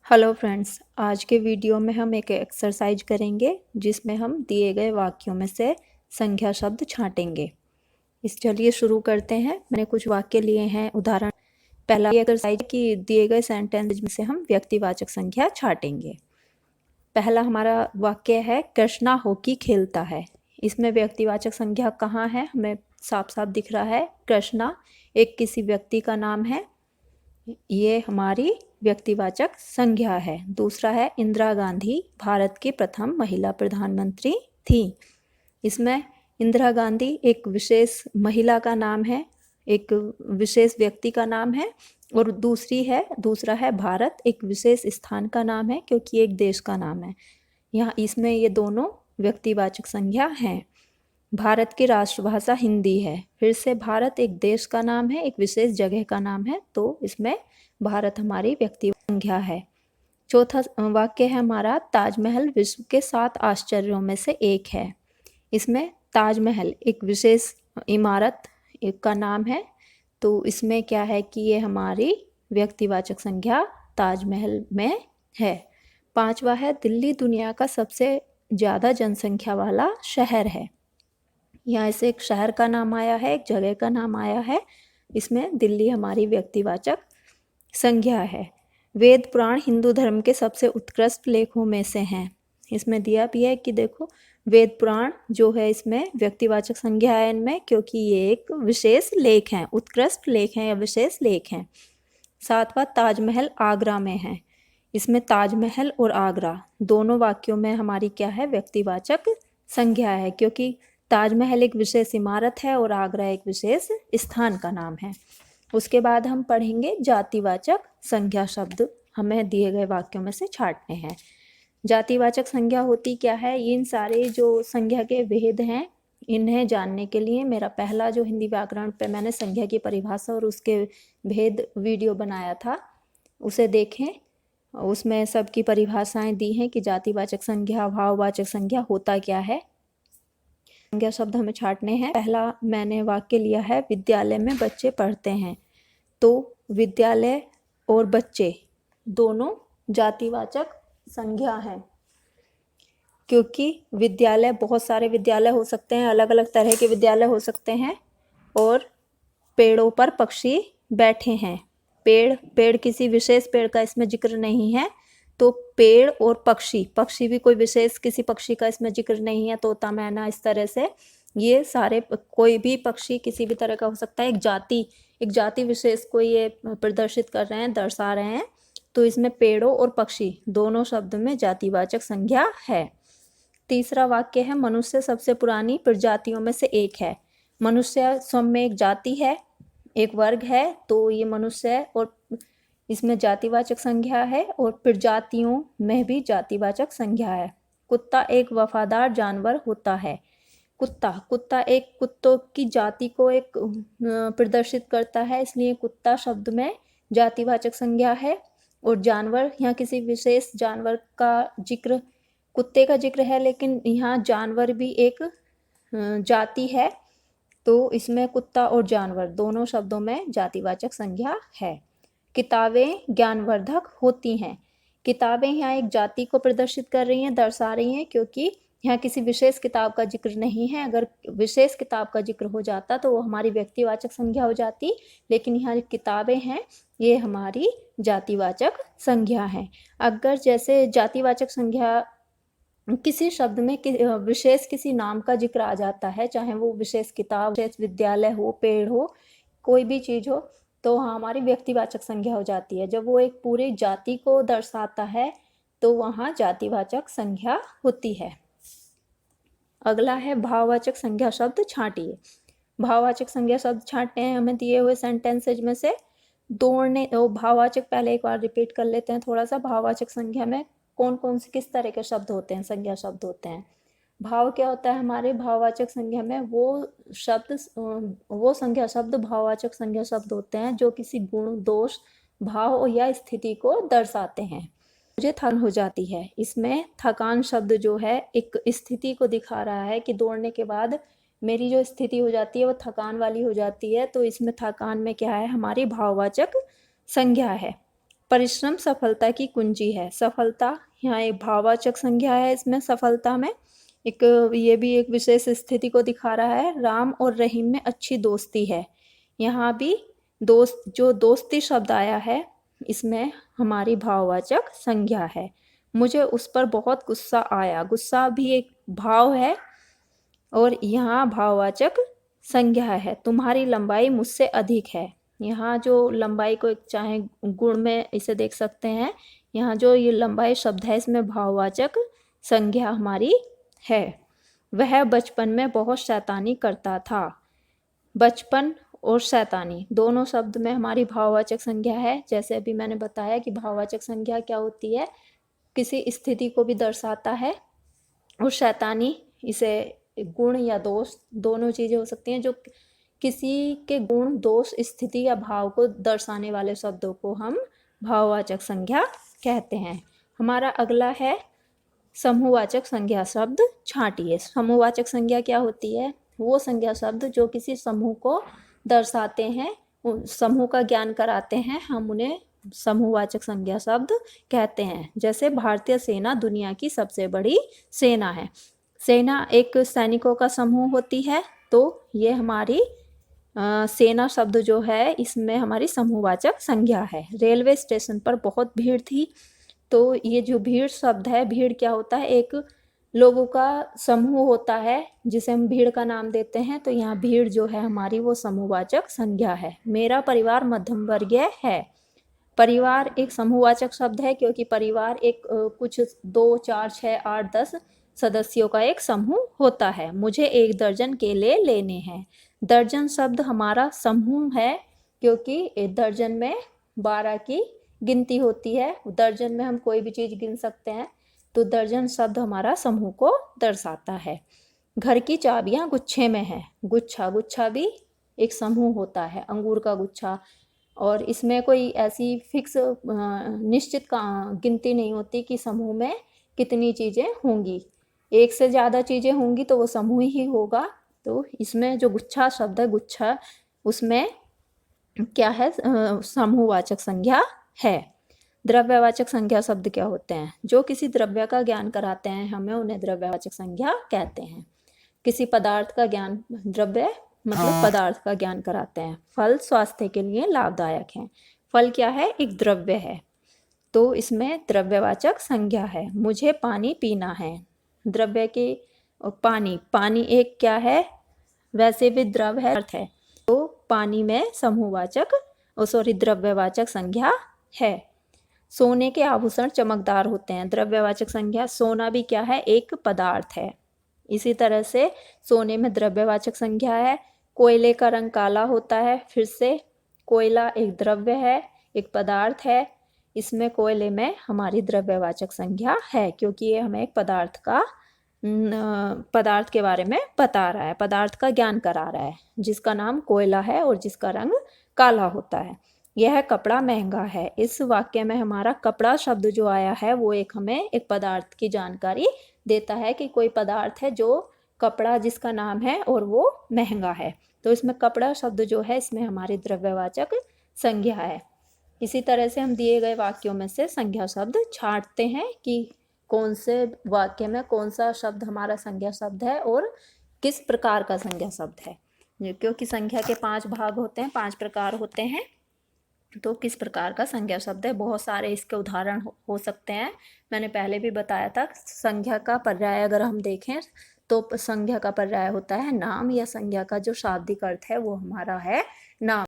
Hello friends, आज के video में हम एक एक्सरसाइज करेंगे जिसमें हम दिए गए वाक्यों में से संज्ञा शब्द छांटेंगे। चलिए शुरू करते हैं। मैंने कुछ वाक्य लिए हैं उदाहरण। पहला एक्सरसाइज कि दिए गए सेंटेंस में से हम व्यक्तिवाचक संज्ञा छांटेंगे। पहला हमारा वाक्य है, कृष्णा हॉकी खेलता है। इसमें व्यक्तिवाचक संज्ञा कहाँ है? हमें साफ साफ दिख रहा है। कृष्णा एक किसी व्यक्ति का नाम है, ये हमारी व्यक्तिवाचक संज्ञा है। दूसरा है, इंदिरा गांधी भारत की प्रथम महिला प्रधानमंत्री थी। इसमें इंदिरा गांधी एक विशेष महिला का नाम है, एक विशेष व्यक्ति का नाम है। और दूसरा है भारत एक विशेष स्थान का नाम है, क्योंकि एक देश का नाम है। यहाँ इसमें ये दोनों व्यक्तिवाचक संज्ञा हैं। भारत की राष्ट्रभाषा हिंदी है। फिर से भारत एक देश का नाम है, एक विशेष जगह का नाम है, तो इसमें भारत हमारी व्यक्ति संज्ञा है। चौथा वाक्य है हमारा, ताजमहल विश्व के 7 आश्चर्यों में से एक है। इसमें ताजमहल एक विशेष इमारत का नाम है, तो इसमें क्या है कि ये हमारी व्यक्तिवाचक संज्ञा ताजमहल में है। पांचवा है, दिल्ली दुनिया का सबसे ज़्यादा जनसंख्या वाला शहर है। यहाँ से एक शहर का नाम आया है, एक जगह का नाम आया है। इसमें दिल्ली हमारी व्यक्तिवाचक संज्ञा है। वेद पुराण हिंदू धर्म के सबसे उत्कृष्ट लेखों में से हैं। इसमें दिया भी है कि देखो, वेद पुराण जो है इसमें व्यक्तिवाचक संज्ञा है इनमें, क्योंकि ये एक विशेष लेख हैं, उत्कृष्ट लेख हैं या विशेष लेख हैं। सातवां, ताजमहल आगरा में है। इसमें ताजमहल और आगरा दोनों वाक्यों में हमारी क्या है? व्यक्तिवाचक संज्ञा है, क्योंकि ताजमहल एक विशेष इमारत है और आगरा एक विशेष स्थान का नाम है। उसके बाद हम पढ़ेंगे जातिवाचक संज्ञा शब्द। हमें दिए गए वाक्यों में से छांटने हैं। जातिवाचक संज्ञा होती क्या है? इन सारे जो संज्ञा के भेद हैं, इन्हें जानने के लिए मेरा पहला जो हिंदी व्याकरण पे मैंने संज्ञा की परिभाषा और उसके भेद वीडियो बनाया था, उसे देखें। उसमें सबकी परिभाषाएं दी हैं कि जातिवाचक संज्ञा, भाववाचक संज्ञा होता क्या है। संज्ञा शब्द हमें छांटने हैं। पहला मैंने वाक्य लिया है, विद्यालय में बच्चे पढ़ते हैं। तो विद्यालय और बच्चे दोनों जातिवाचक संज्ञा हैं, क्योंकि विद्यालय, बहुत सारे विद्यालय हो सकते हैं, अलग अलग तरह के विद्यालय हो सकते हैं। और पेड़ों पर पक्षी बैठे हैं। पेड़ किसी विशेष पेड़ का इसमें जिक्र नहीं है, तो पेड़ और पक्षी भी कोई विशेष किसी पक्षी का इसमें जिक्र नहीं है। तोता, मैना, इस तरह से ये सारे, कोई भी पक्षी किसी भी तरह का हो सकता है। एक जाति विशेष को ये प्रदर्शित कर रहे हैं, दर्शा रहे हैं। तो इसमें पेड़ों और पक्षी दोनों शब्द में जातिवाचक संज्ञा है। तीसरा वाक्य है, मनुष्य सबसे पुरानी प्रजातियों में से एक है। मनुष्य स्वयं में एक जाति है, एक वर्ग है, तो ये मनुष्य है और इसमें जातिवाचक संज्ञा है। और प्रजातियों में भी जातिवाचक संज्ञा है। कुत्ता एक वफादार जानवर होता है। कुत्ता एक कुत्तों की जाति को एक प्रदर्शित करता है, इसलिए कुत्ता शब्द में जातिवाचक संज्ञा है। और जानवर, यहाँ किसी विशेष जानवर का जिक्र, कुत्ते का जिक्र है, लेकिन यहाँ जानवर भी एक जाति है, तो इसमें कुत्ता और जानवर दोनों शब्दों में जातिवाचक संज्ञा है। किताबें ज्ञानवर्धक होती हैं। किताबें यहाँ एक जाति को प्रदर्शित कर रही हैं, दर्शा रही हैं, क्योंकि यहाँ किसी विशेष किताब का जिक्र नहीं है। अगर विशेष किताब का जिक्र हो जाता तो वो हमारी व्यक्तिवाचक संज्ञा हो जाती, लेकिन यहाँ जो किताबें हैं ये हमारी जातिवाचक संज्ञा है। अगर जैसे जातिवाचक संज्ञा किसी शब्द में विशेष किसी नाम का जिक्र आ जाता है, चाहे वो विशेष किताब, विशेष विद्यालय हो, पेड़ हो, कोई भी चीज़ हो, तो हमारी व्यक्तिवाचक संज्ञा हो जाती है। जब वो एक पूरी जाति को दर्शाता है तो वहाँ जातिवाचक संज्ञा होती है। अगला है, भाववाचक संज्ञा शब्द छांटिए। भाववाचक संज्ञा शब्द छांटने हैं हमें दिए हुए सेंटेंसेज में से। दौड़ने, भाववाचक पहले एक बार रिपीट कर लेते हैं थोड़ा सा। भाववाचक संज्ञा में कौन कौन से किस तरह के शब्द होते हैं, संज्ञा शब्द होते हैं। भाव क्या होता है हमारे भाववाचक संज्ञा में? वो संज्ञा शब्द भाववाचक संज्ञा शब्द होते हैं जो किसी गुण, दोष, भाव या स्थिति को दर्शाते हैं। मुझे थकान हो जाती है। इसमें थकान शब्द जो है एक स्थिति को दिखा रहा है कि दौड़ने के बाद मेरी जो स्थिति हो जाती है वो थकान वाली हो जाती है, तो इसमें थकान में क्या है? हमारी भाववाचक संज्ञा है। परिश्रम सफलता की कुंजी है। सफलता यहाँ एक भाववाचक संज्ञा है। इसमें सफलता में एक ये भी एक विशेष स्थिति को दिखा रहा है। राम और रहीम में अच्छी दोस्ती है। यहाँ भी दोस्त, जो दोस्ती शब्द आया है इसमें हमारी भाववाचक संज्ञा है। मुझे उस पर बहुत गुस्सा आया। गुस्सा भी एक भाव है और यहाँ भाववाचक संज्ञा है। तुम्हारी लंबाई मुझसे अधिक है। यहाँ जो लंबाई को एक चाहे गुण में इसे देख सकते हैं। यहाँ जो ये लंबाई शब्द है इसमें भाववाचक संज्ञा हमारी है। वह बचपन में बहुत शैतानी करता था। बचपन और शैतानी दोनों शब्द में हमारी भाववाचक संज्ञा है। जैसे अभी मैंने बताया कि भाववाचक संज्ञा क्या होती है, किसी स्थिति को भी दर्शाता है, और शैतानी इसे गुण या दोष दोनों चीज़ें हो सकती हैं। जो किसी के गुण, दोष, स्थिति या भाव को दर्शाने वाले शब्दों को हम भाववाचक संज्ञा कहते हैं। हमारा अगला है समूहवाचक संज्ञा शब्द छांटिए। समूहवाचक संज्ञा क्या होती है? वो संज्ञा शब्द जो किसी समूह को दर्शाते हैं, समूह का ज्ञान कराते हैं, हम उन्हें समूहवाचक संज्ञा शब्द कहते हैं। जैसे भारतीय सेना दुनिया की सबसे बड़ी सेना है। सेना एक सैनिकों का समूह होती है, तो ये हमारी सेना शब्द जो है इसमें हमारी समूहवाचक संज्ञा है। रेलवे स्टेशन पर बहुत भीड़ थी, तो ये जो भीड़ शब्द है, भीड़ क्या होता है? एक लोगों का समूह होता है जिसे हम भीड़ का नाम देते हैं। तो यहाँ भीड़ जो है हमारी वो समूहवाचक संज्ञा है। मेरा परिवार मध्यम वर्गीय है। परिवार एक समूहवाचक शब्द है क्योंकि परिवार एक कुछ 2, 4, 6, 8, 10 सदस्यों का एक समूह होता है। मुझे 1 दर्जन केले लेने हैं। दर्जन शब्द हमारा समूह है क्योंकि दर्जन में 12 की गिनती होती है। दर्जन में हम कोई भी चीज़ गिन सकते हैं, तो दर्जन शब्द हमारा समूह को दर्शाता है। घर की चाबियां गुच्छे में है। गुच्छा, गुच्छा भी एक समूह होता है, अंगूर का गुच्छा, और इसमें कोई ऐसी फिक्स निश्चित गिनती नहीं होती कि समूह में कितनी चीज़ें होंगी। एक से ज़्यादा चीज़ें होंगी तो वो समूह ही होगा। तो इसमें जो गुच्छा शब्द है, गुच्छा, उसमें क्या है? समूहवाचक संज्ञा है। द्रव्यवाचक संज्ञा शब्द क्या होते हैं? जो किसी द्रव्य का ज्ञान कराते हैं हमें, उन्हें द्रव्यवाचक संज्ञा कहते हैं। किसी पदार्थ का ज्ञान, द्रव्य मतलब पदार्थ का ज्ञान कराते हैं। फल स्वास्थ्य के लिए लाभदायक हैं। फल क्या है? एक द्रव्य है, तो इसमें द्रव्यवाचक संज्ञा है। मुझे पानी पीना है। द्रव्य की पानी, पानी एक क्या है? वैसे भी द्रव है, अर्थ है, तो पानी में समूहवाचक द्रव्यवाचक संज्ञा है। सोने के आभूषण चमकदार होते हैं। द्रव्यवाचक संज्ञा। सोना भी क्या है? एक पदार्थ है। इसी तरह से सोने में द्रव्यवाचक संज्ञा है। कोयले का रंग काला होता है। फिर से कोयला एक द्रव्य है, एक पदार्थ है। इसमें कोयले में हमारी द्रव्यवाचक संज्ञा है क्योंकि ये हमें एक पदार्थ के बारे में बता रहा है, पदार्थ का ज्ञान करा रहा है, जिसका नाम कोयला है और जिसका रंग काला होता है। यह कपड़ा महंगा है। इस वाक्य में हमारा कपड़ा शब्द जो आया है वो हमें एक पदार्थ की जानकारी देता है कि कोई पदार्थ है जो कपड़ा जिसका नाम है और वो महंगा है। तो इसमें कपड़ा शब्द जो है इसमें हमारी द्रव्यवाचक संज्ञा है। इसी तरह से हम दिए गए वाक्यों में से संज्ञा शब्द छांटते हैं कि कौन से वाक्य में कौन सा शब्द हमारा संज्ञा शब्द है और किस प्रकार का संज्ञा शब्द है। क्योंकि संख्या के 5 भाग होते हैं, 5 प्रकार होते हैं, तो किस प्रकार का संज्ञा शब्द है। बहुत सारे इसके उदाहरण हो सकते हैं। मैंने पहले भी बताया था, संज्ञा का पर्याय अगर हम देखें तो संज्ञा का पर्याय होता है नाम, या संज्ञा का जो शाब्दिक अर्थ है वो हमारा है नाम।